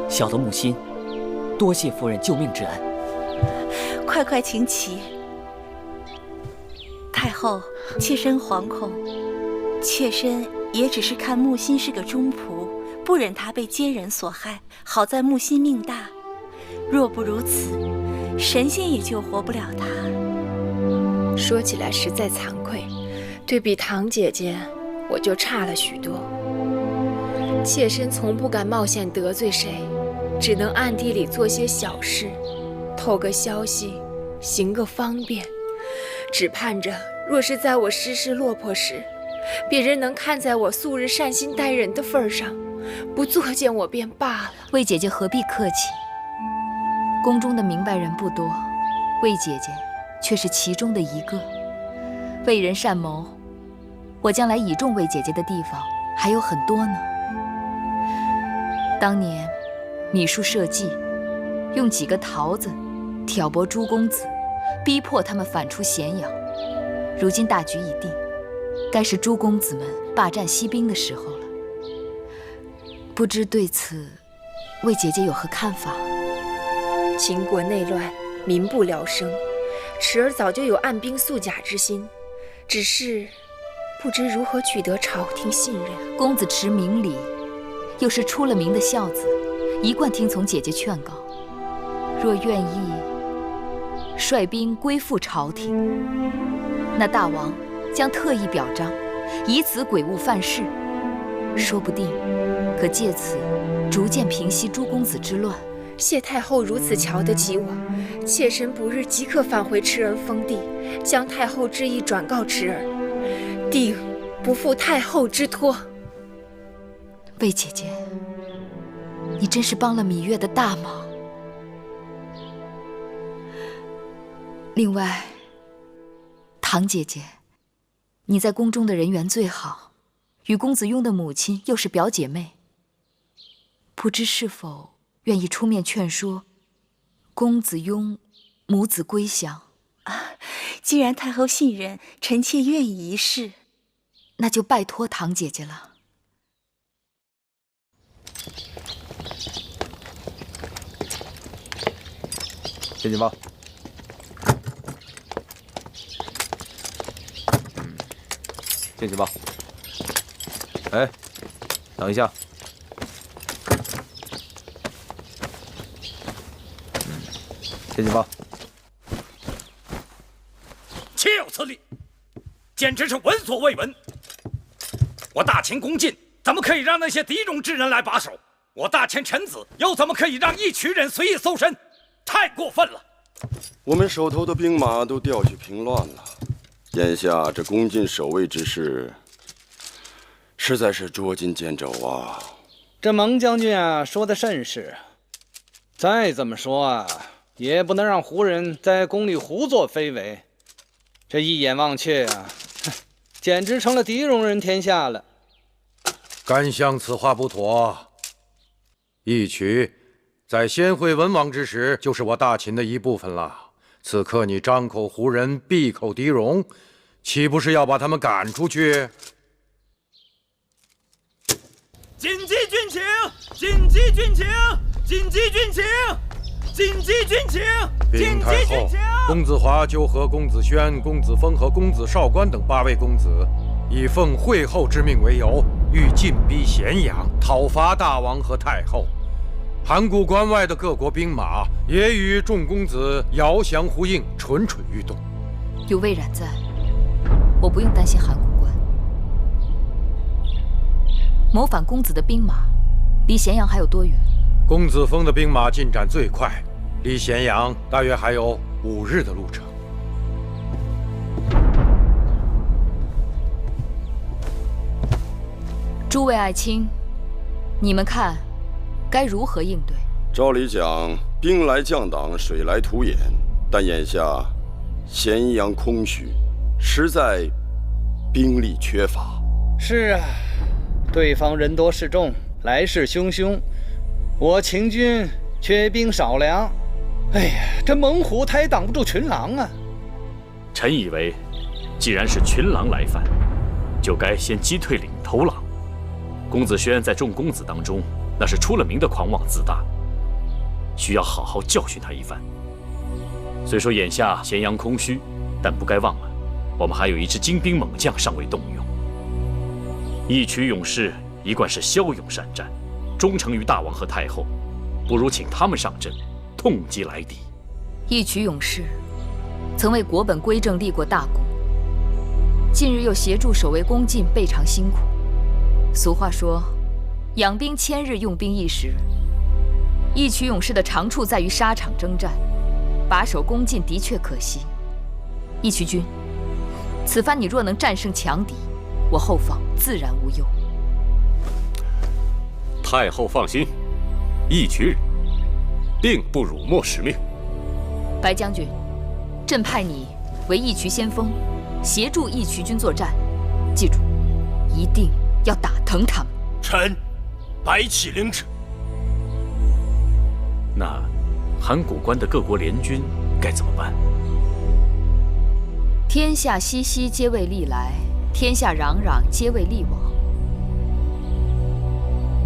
小的木心，多谢夫人救命之恩。快快请起。太后，妾身惶恐，妾身也只是看木心是个忠仆，不忍他被奸人所害。好在木心命大，若不如此，神仙也救活不了他。说起来实在惭愧，对比唐姐姐，我就差了许多。妾身从不敢冒险得罪谁，只能暗地里做些小事，透个消息，行个方便，只盼着若是在我失势落魄时，别人能看在我素日善心待人的份上，不作践我便罢了。魏姐姐何必客气？宫中的明白人不多，魏姐姐却是其中的一个。为人善谋，我将来倚重魏姐姐的地方还有很多呢。当年芈姝设计，用几个桃子挑拨诸公子，逼迫他们反出咸阳。如今大局已定，该是诸公子们霸占西滨的时候了。不知对此，魏姐姐有何看法？秦国内乱，民不聊生，池儿早就有按兵肃甲之心，只是不知如何取得朝廷信任。公子池明理，又是出了名的孝子，一贯听从姐姐劝告。若愿意率兵归附朝廷，那大王将特意表彰，以此鬼物犯事，说不定可借此逐渐平息诸公子之乱。谢太后如此瞧得起我，妾身不日即刻返回池儿封地，将太后之意转告池儿，定不负太后之托。魏姐姐，你真是帮了芈月的大忙。另外，唐姐姐，你在宫中的人缘最好，与公子雍的母亲又是表姐妹，不知是否愿意出面劝说公子雍母子归降？既然太后信任，臣妾愿意一试。那就拜托唐姐姐了。进去吧。进去吧。哎，等一下。进去吧。岂有此理！简直是闻所未闻。我大秦恭进，怎么可以让那些敌戎之人来把守？我大秦臣子又怎么可以让一群人随意搜身？太过分了！我们手头的兵马都调去平乱了，眼下这攻进守卫之事，实在是捉襟见肘啊。这蒙将军啊，说的甚是。再怎么说啊，也不能让胡人在宫里胡作非为。这一眼望去啊，简直成了狄戎人天下了。甘相此话不妥。义渠在先会文王之时，就是我大秦的一部分了。此刻你张口胡人，闭口狄戎，岂不是要把他们赶出去？紧急军情！紧急军情！紧急军情！紧急军情！禀太后，公子华就和公子轩、公子峰和公子少官等8位公子，以奉惠后之命为由，欲进逼咸阳，讨伐大王和太后。函谷关外的各国兵马也与众公子遥降呼应，蠢蠢欲动。有魏冉在，我不用担心函谷关。谋反公子的兵马离咸阳还有多远？公子峰的兵马进展最快，离咸阳大约还有5日的路程。诸位爱卿，你们看该如何应对？照理讲，兵来将挡，水来土掩，但眼下咸阳空虚，实在兵力缺乏。是啊，对方人多势众，来势汹汹，我秦军缺兵少粮。哎呀，这猛虎它也挡不住群狼啊！臣以为，既然是群狼来犯，就该先击退领头狼。公子轩在众公子当中，那是出了名的狂妄自大，需要好好教训他一番。虽说眼下咸阳空虚，但不该忘了，我们还有一支精兵猛将尚未动用。义渠勇士一贯是骁勇善战，忠诚于大王和太后，不如请他们上阵，痛击来敌。义渠勇士曾为国本归正立过大功，近日又协助守卫宫禁，备尝辛苦。俗话说，养兵千日，用兵一时。义渠勇士的长处在于沙场征战，把守宫禁的确可惜。义渠君，此番你若能战胜强敌，我后方自然无忧。太后放心，义渠人定不辱没使命。白将军，朕派你为义渠先锋，协助义渠军作战。记住，一定要打疼他们。臣白起领旨。那函谷关的各国联军该怎么办？天下熙熙，皆为利来；天下攘攘，皆为利往。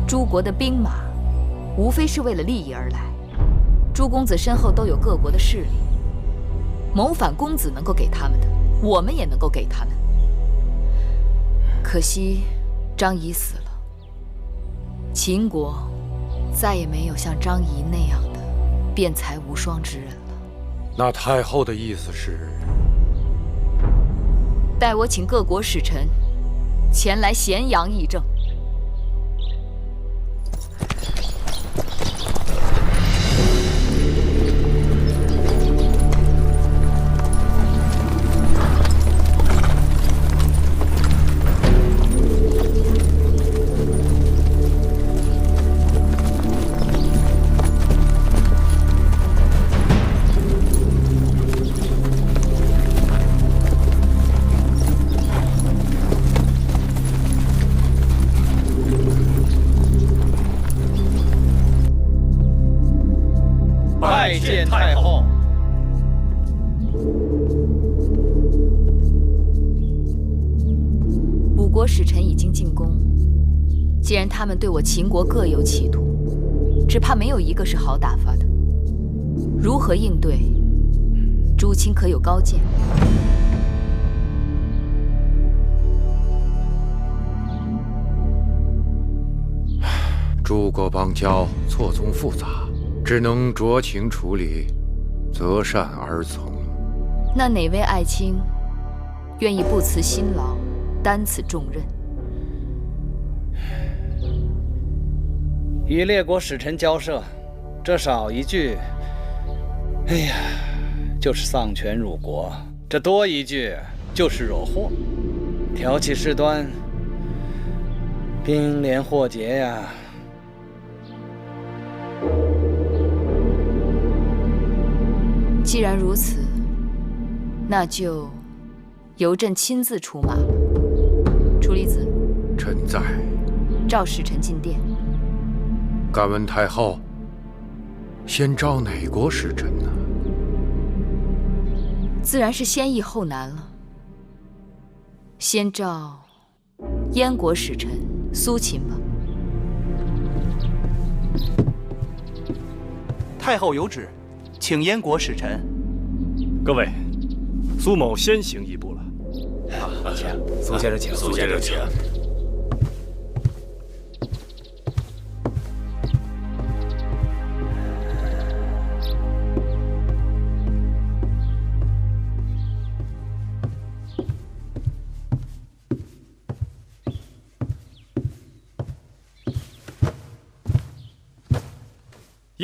诸国的兵马，无非是为了利益而来。诸公子身后都有各国的势力，谋反公子能够给他们的，我们也能够给他们。可惜张仪死了，秦国再也没有像张仪那样的辩才无双之人了。那太后的意思是，待我请各国使臣前来咸阳议政。拜见太后。五国使臣已经进宫，既然他们对我秦国各有企图，只怕没有一个是好打发的。如何应对？诸卿可有高见？诸国邦交错综复杂，只能酌情处理，择善而从。那哪位爱卿愿意不辞辛劳，担此重任？与列国使臣交涉，这少一句，哎呀，就是丧权辱国；这多一句，就是惹祸，挑起事端，兵连祸结呀。既然如此，那就由朕亲自出马了。楚离子，臣在。召使臣进殿。敢问太后，先召哪国使臣呢？自然是先易后难了。先召燕国使臣苏秦吧。太后有旨，请燕国使臣。各位，苏某先行一步了。请苏先生请，苏先生请。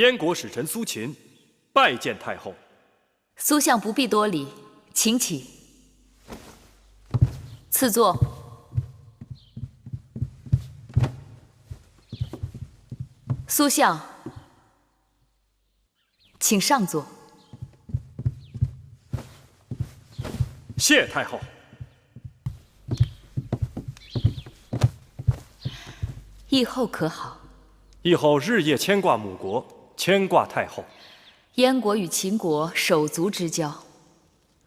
燕国使臣苏秦拜见太后。苏相不必多礼，请起。赐座。苏相，请上座。谢太后。议后可好？议后日夜牵挂母国，牵挂太后。燕国与秦国手足之交，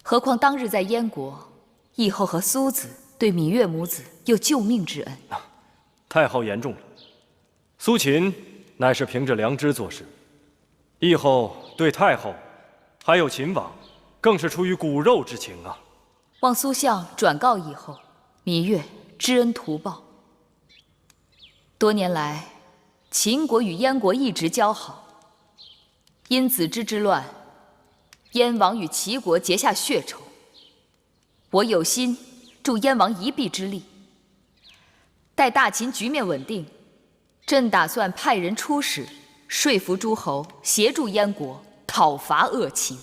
何况当日在燕国，议后和苏子对芈月母子有救命之恩。太后言重了，苏秦乃是凭着良知做事，议后对太后还有秦王，更是出于骨肉之情啊。望苏相转告议后，芈月知恩图报。多年来，秦国与燕国一直交好，因子之之乱，燕王与齐国结下血仇。我有心助燕王一臂之力，待大秦局面稳定，朕打算派人出使，说服诸侯协助燕国讨伐恶秦。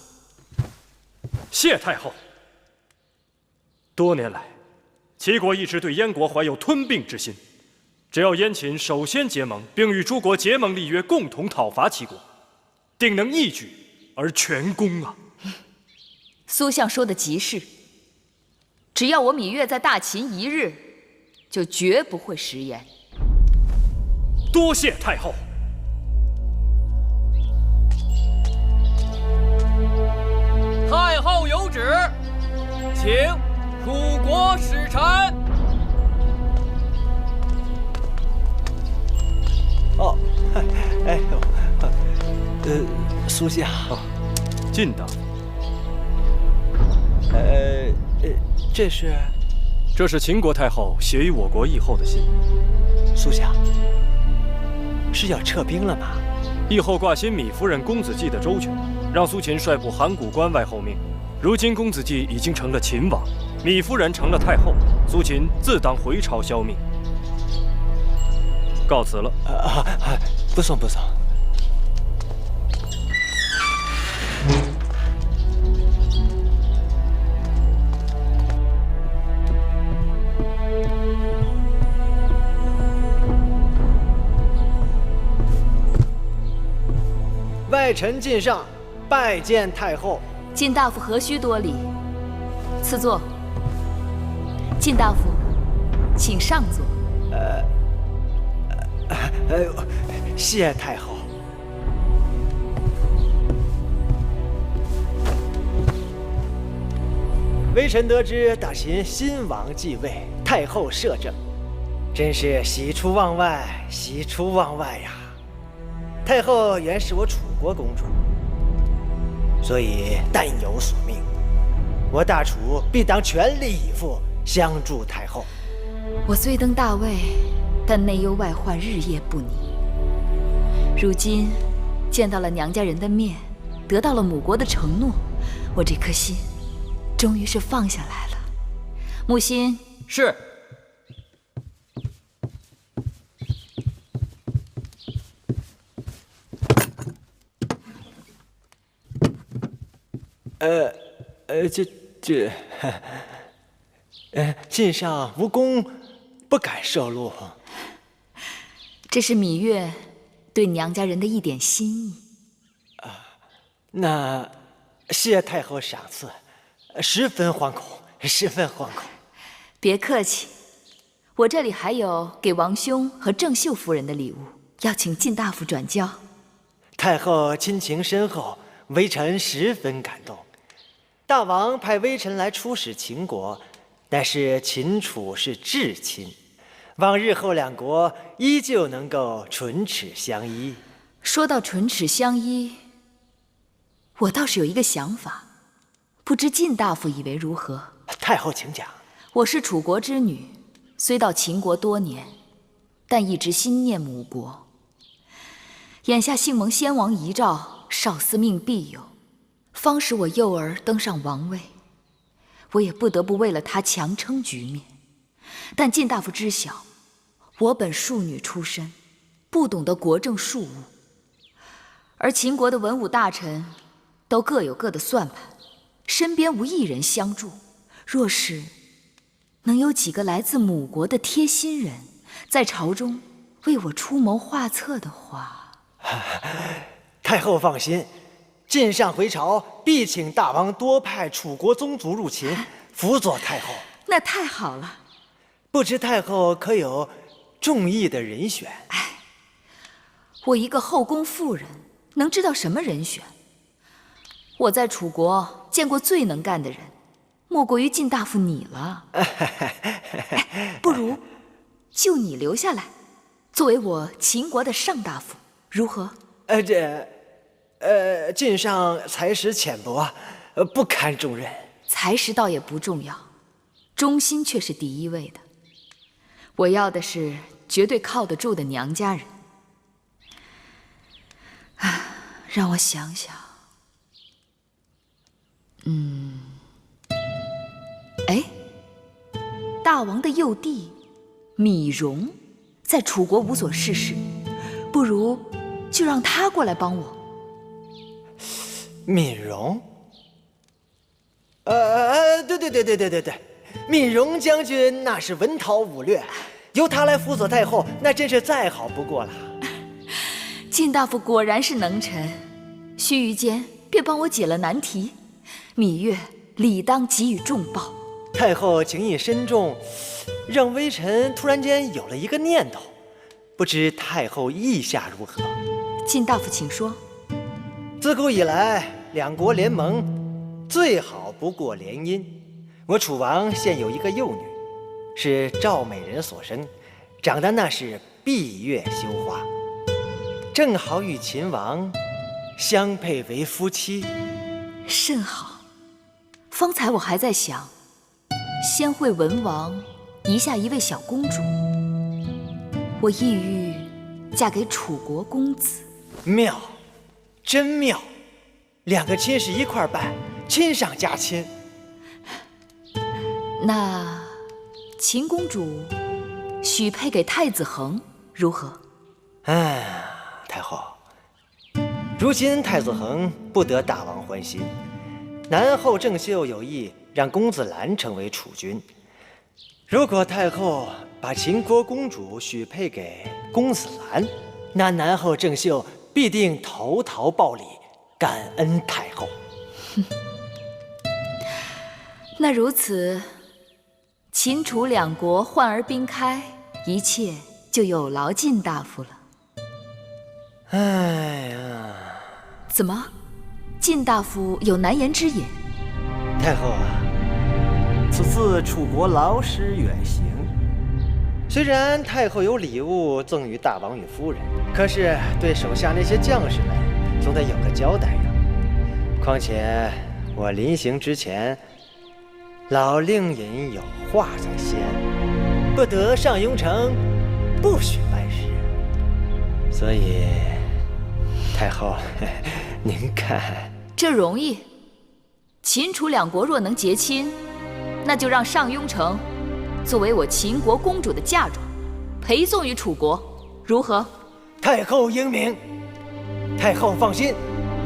谢太后。多年来，齐国一直对燕国怀有吞并之心。只要燕秦首先结盟，并与诸国结盟立约，共同讨伐齐国，定能一举而全功啊！苏相说的极是，只要我芈月在大秦一日，就绝不会食言。多谢太后。太后有旨，请楚国使臣。哦，哎呦，苏相，晋大夫，这是秦国太后写于我国议后的信。苏相，是要撤兵了吗？议后挂心芈夫人公子季的周全，让苏秦率部函谷关外候命。如今公子季已经成了秦王，芈夫人成了太后，苏秦自当回朝消灭。告辞了。不送不送。外臣晋上，拜见太后。晋大夫何须多礼，赐座。晋大夫，请上座。谢太后。微臣得知大秦新王继位，太后摄政，真是喜出望外，喜出望外呀！太后原是我楚国公主，所以但有所命，我大楚必当全力以赴相助太后。我虽登大位，但内忧外患日夜不宁。如今见到了娘家人的面，得到了母国的承诺，我这颗心终于是放下来了。木心是。晋上无功，不敢受禄。这是芈月对娘家人的一点心意。那谢太后赏赐，十分惶恐，十分惶恐。别客气，我这里还有给王兄和郑秀夫人的礼物，要请晋大夫转交。太后亲情深厚，微臣十分感动。大王派微臣来出使秦国，但是秦楚是至亲，望日后两国依旧能够唇齿相依。说到唇齿相依，我倒是有一个想法，不知晋大夫以为如何？太后请讲。我是楚国之女，虽到秦国多年，但一直心念母国。眼下幸蒙先王遗诏，少司命必有，方使我幼儿登上王位，我也不得不为了他强撑局面。但晋大夫知晓，我本庶女出身，不懂得国政庶务，而秦国的文武大臣都各有各的算盘，身边无一人相助。若是能有几个来自母国的贴心人，在朝中为我出谋划策的话，太后放心，晋上回朝必请大王多派楚国宗族入秦，辅佐太后。那太好了。不知太后可有中意的人选？我一个后宫妇人，能知道什么人选？我在楚国见过最能干的人，莫过于晋大夫你了。不如就你留下来，作为我秦国的上大夫，如何？晋上才识浅薄，不堪重任。才识倒也不重要，忠心却是第一位的。我要的是绝对靠得住的娘家人。让我想想。大王的幼弟米荣在楚国无所事事，不如就让他过来帮我。闵荣？对，闵荣将军那是文韬武略，由他来辅佐太后，那真是再好不过了。晋大夫果然是能臣，须臾间便帮我解了难题。芈月理当给予重报。太后情义深重，让微臣突然间有了一个念头，不知太后意下如何？晋大夫请说。自古以来，两国联盟最好不过联姻。我楚王现有一个幼女，是赵美人所生，长得那是闭月羞花，正好与秦王相配为夫妻。甚好。方才我还在想，先会文王遗下一位小公主，我意欲嫁给楚国公子。妙，真妙，两个亲事一块办，亲上加亲。那秦公主许配给太子恒，如何？太后，如今太子恒不得大王欢心，南后郑袖有意让公子兰成为储君。如果太后把秦国公主许配给公子兰，那南后郑袖必定投桃报李，感恩太后。那如此，秦楚两国患而宾开，一切就有劳晋大夫了。哎呀，怎么，晋大夫有难言之隐？太后啊，此次楚国劳师远行，虽然太后有礼物赠予大王与夫人，可是对手下那些将士们总得有个交代呀。况且我临行之前，老令尹有话在先，不得上庸城，不许外事。所以，太后，您看，这容易。秦楚两国若能结亲，那就让上庸城作为我秦国公主的嫁妆，陪送于楚国，如何？太后英明。太后放心，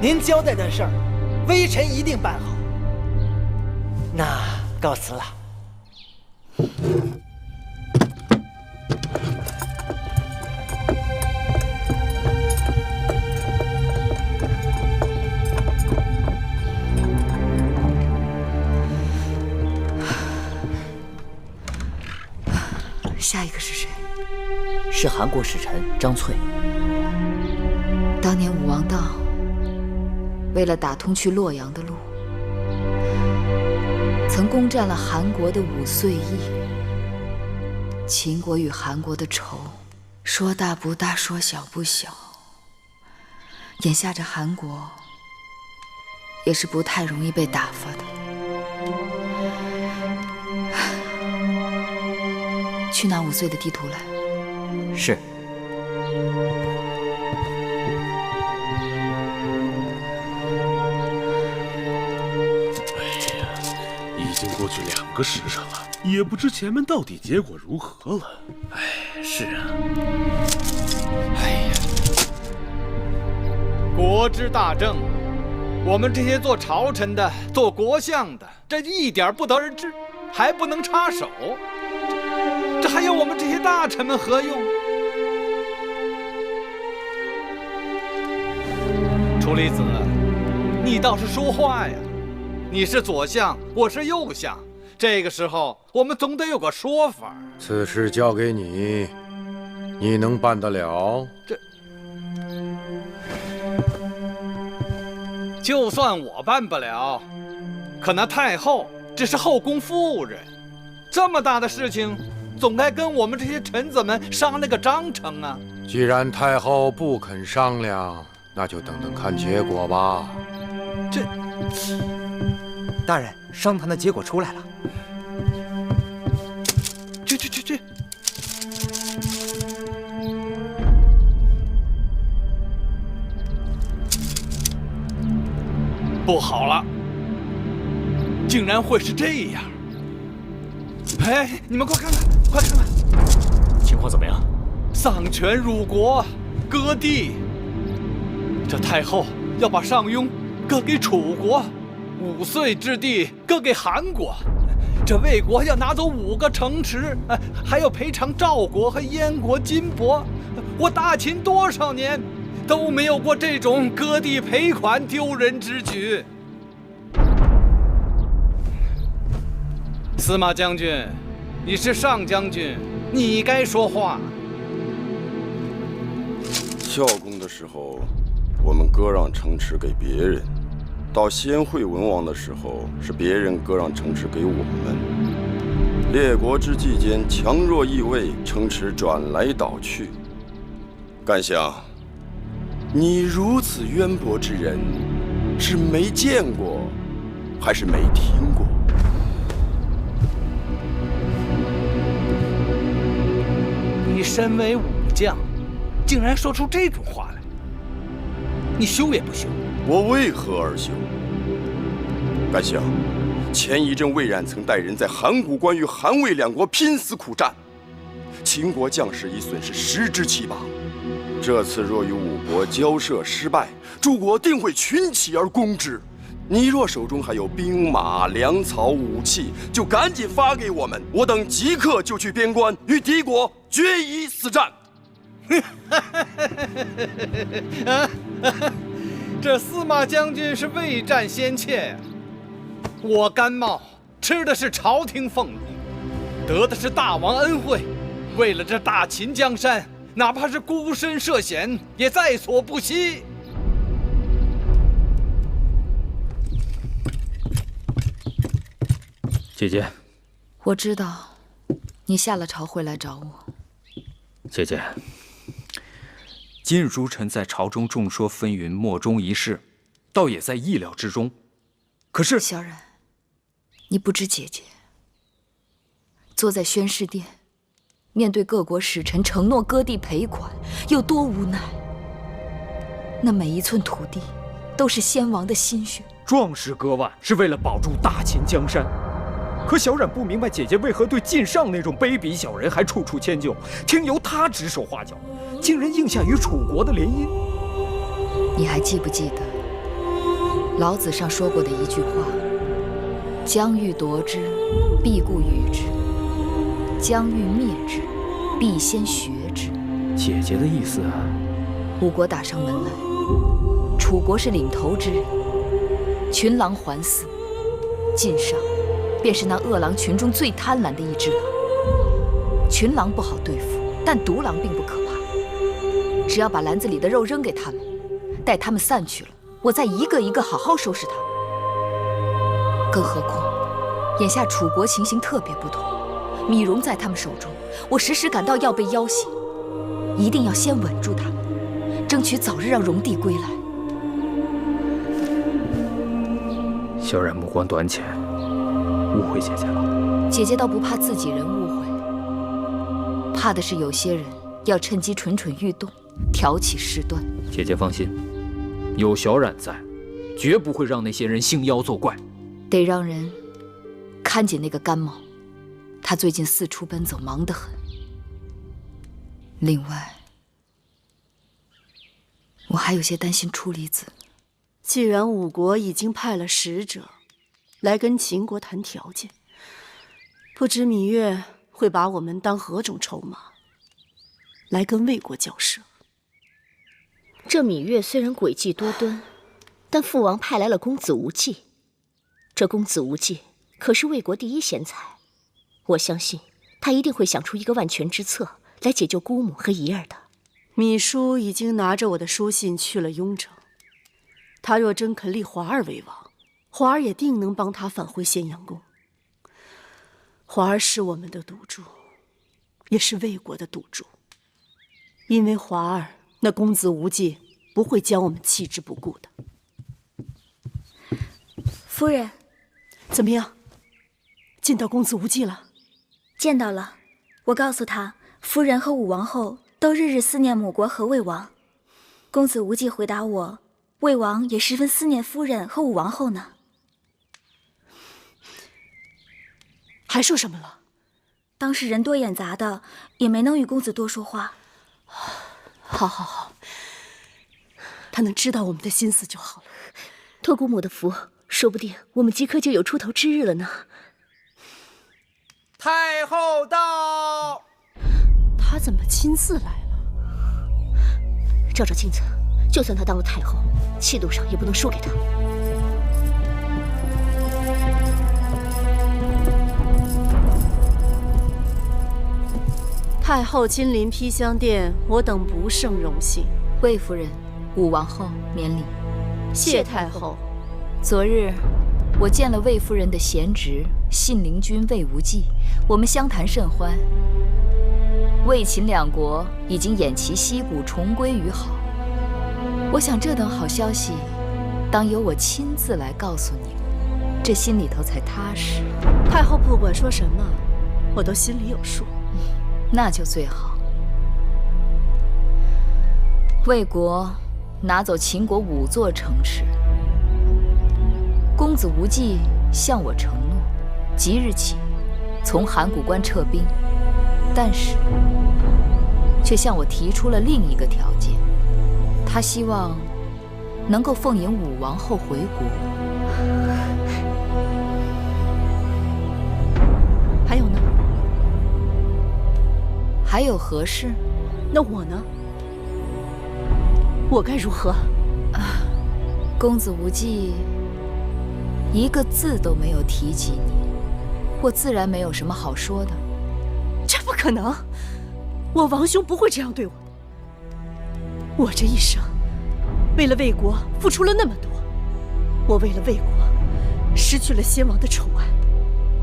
您交代的事儿，微臣一定办好。那告辞了。下一个是谁？是韩国使臣张翠。当年武王道为了打通去洛阳的路，曾攻占了韩国的武遂邑。秦国与韩国的仇，说大不大，说小不小。眼下这韩国也是不太容易被打发的。去拿武遂的地图来。是。已经过去2个时辰了，也不知前面到底结果如何了。是啊。国之大政，我们这些做朝臣的、做国相的，这一点不得而知，还不能插手，这还有我们这些大臣们何用？楚离子，你倒是说话呀！你是左相，我是右相，这个时候我们总得有个说法。此事交给你，你能办得了？就算我办不了，可那太后只是后宫妇人，这么大的事情，总该跟我们这些臣子们商量个章程啊！既然太后不肯商量，那就等等看结果吧。大人，商谈的结果出来了。去！不好了，竟然会是这样！哎，你们快看看，快看看，情况怎么样？丧权辱国，割地。这太后要把上庸割给楚国，5岁之地割给韩国。这魏国要拿走5个城池，还要赔偿赵国和燕国、金帛。我大秦多少年都没有过这种割地赔款丢人之举。司马将军，你是上将军，你该说话。孝公的时候，我们割让城池给别人；到先惠文王的时候，是别人割让城池给我们。列国之际间，强弱易位，城池转来倒去。干相，你如此渊博之人，是没见过，还是没听过？你身为武将，竟然说出这种话来，你羞也不羞？我为何而羞？干相，前一阵魏冉曾带人在函谷关与韩魏2国拼死苦战，秦国将士已损失10之7八。这次若与5国交涉失败，诸国定会群起而攻之。你若手中还有兵马、粮草、武器，就赶紧发给我们，我等即刻就去边关与敌国决一死战。这司马将军是未战先怯呀！我甘茂吃的是朝廷俸禄，得的是大王恩惠，为了这大秦江山，哪怕是孤身涉险，也在所不惜。姐姐，我知道，你下了朝会来找我。姐姐，今日诸臣在朝中众说纷纭，莫衷一是，倒也在意料之中。可是，小冉，你不知姐姐坐在宣誓殿，面对各国使臣承诺割地赔款，有多无奈。那每一寸土地，都是先王的心血。壮士割腕是为了保住大秦江山。可小冉不明白姐姐为何对晋上那种卑鄙小人还处处迁就，听由他指手画脚，竟然应下与楚国的联姻。你还记不记得老子上说过的一句话：将欲夺之，必固与之；将欲灭之，必先学之。姐姐的意思啊？5国打上门来，楚国是领头之人，群狼环伺，晋上便是那恶狼群中最贪婪的一只狼。群狼不好对付，但独狼并不可怕。只要把篮子里的肉扔给他们，待他们散去了，我再一个一个好好收拾他们。更何况，眼下楚国情形特别不同，米荣在他们手中，我时时感到要被要挟，一定要先稳住他们，争取早日让荣帝归来。小冉目光短浅，误会姐姐了。姐姐倒不怕自己人误会，怕的是有些人要趁机蠢蠢欲动，挑起事端。姐姐放心，有小冉在，绝不会让那些人兴妖作怪。得让人看紧那个甘茂，他最近四处奔走，忙得很。另外，我还有些担心处离子。既然五国已经派了使者来跟秦国谈条件，不知芈月会把我们当何种筹码，来跟魏国交涉。这芈月虽然诡计多端，但父王派来了公子无忌。这公子无忌可是魏国第一贤才，我相信他一定会想出一个万全之策来解救姑母和仪儿的。芈姝已经拿着我的书信去了雍城，他若真肯立华儿为王，华儿也定能帮他返回咸阳宫。华儿是我们的赌注，也是魏国的赌注。因为华儿那公子无忌不会将我们弃之不顾的。夫人，怎么样？见到公子无忌了？见到了。我告诉他，夫人和武王后都日日思念母国和魏王。公子无忌回答我，魏王也十分思念夫人和武王后呢。还说什么了？当时人多眼杂的，也没能与公子多说话。好好好，他能知道我们的心思就好了。托姑母的福，说不定我们即刻就有出头之日了呢。太后到。他怎么亲自来了？照照镜子，就算她当了太后，气度上也不能输给她。太后亲临披香殿，我等不胜荣幸。魏夫人、武王后免礼。谢太后。昨日我见了魏夫人的贤侄信陵君魏无忌，我们相谈甚欢。魏秦两国已经偃旗息鼓，重归于好。我想这等好消息，当由我亲自来告诉你们，这心里头才踏实。太后不管说什么，我都心里有数。那就最好。魏国拿走秦国5座城池，公子无忌向我承诺，即日起从函谷关撤兵，但是却向我提出了另一个条件，他希望能够奉迎武王后回国。还有呢？还有何事？那我呢？我该如何？公子无忌一个字都没有提及你，我自然没有什么好说的。这不可能，我王兄不会这样对我的。我这一生为了魏国付出了那么多，我为了魏国失去了先王的宠爱，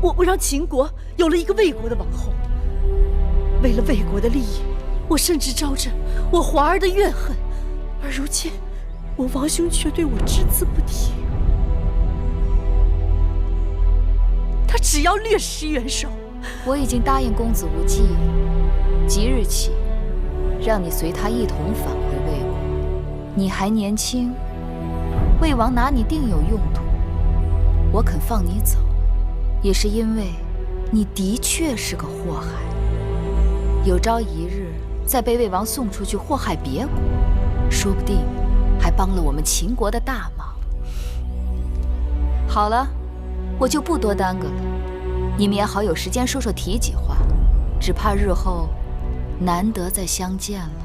我让秦国有了一个魏国的王后。为了魏国的利益，我甚至招着我华儿的怨恨，而如今我王兄却对我只字不提。他只要略施援手。我已经答应公子无忌，即日起让你随他一同返回魏国。你还年轻，魏王拿你定有用途。我肯放你走，也是因为你的确是个祸害。有朝一日再被魏王送出去祸害别国，说不定还帮了我们秦国的大忙。好了，我就不多耽搁了，你们也好有时间说说体己话，只怕日后难得再相见了。